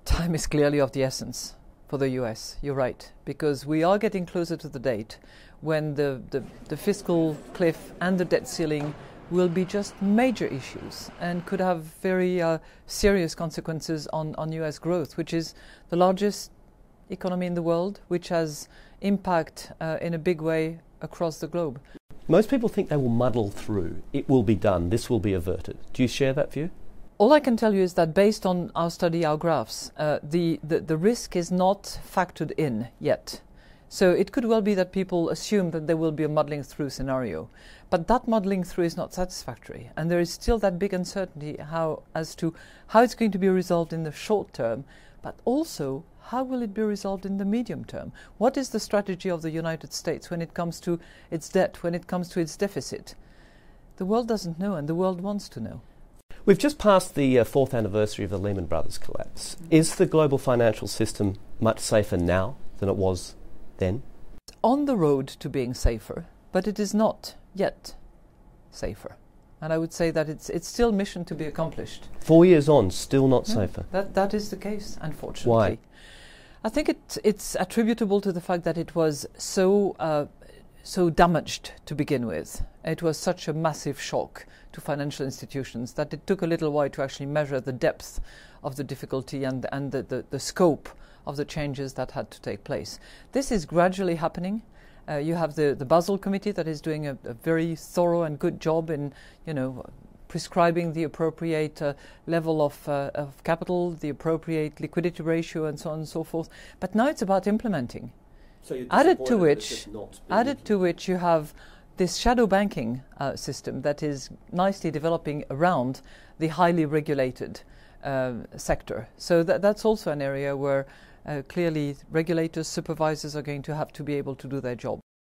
Time is clearly of the essence for the US, you're right, because we are getting closer to the date when the fiscal cliff and the debt ceiling will be just major issues and could have very serious consequences on US growth, which is the largest economy in the world, which has impact in a big way across the globe. Most people think they will muddle through. It will be done. This will be averted. Do you share that view? All I can tell you is that based on our study, our graphs, the risk is not factored in yet. So it could well be that people assume that there will be a muddling through scenario. But that muddling through is not satisfactory. And there is still that big uncertainty as to how it's going to be resolved in the short term, but also how will it be resolved in the medium term? What is the strategy of the United States when it comes to its debt, when it comes to its deficit? The world doesn't know, and the world wants to know. We've just passed the fourth anniversary of the Lehman Brothers collapse. Is the global financial system much safer now than it was then? It's on the road to being safer, but it is not yet safer. And I would say that it's still mission to be accomplished. 4 years on, still not safer? That is the case, unfortunately. Why? I think it's attributable to the fact that it was so damaged to begin with. It was such a massive shock to financial institutions that it took a little while to actually measure the depth of the difficulty and the scope of the changes that had to take place. This is gradually happening. You have the Basel Committee that is doing a very thorough and good job in, prescribing the appropriate level of capital, the appropriate liquidity ratio, and so on and so forth. But now it's about implementing. So added to which you have this shadow banking system that is nicely developing around the highly regulated sector. So that's also an area where clearly regulators, supervisors are going to have to be able to do their job.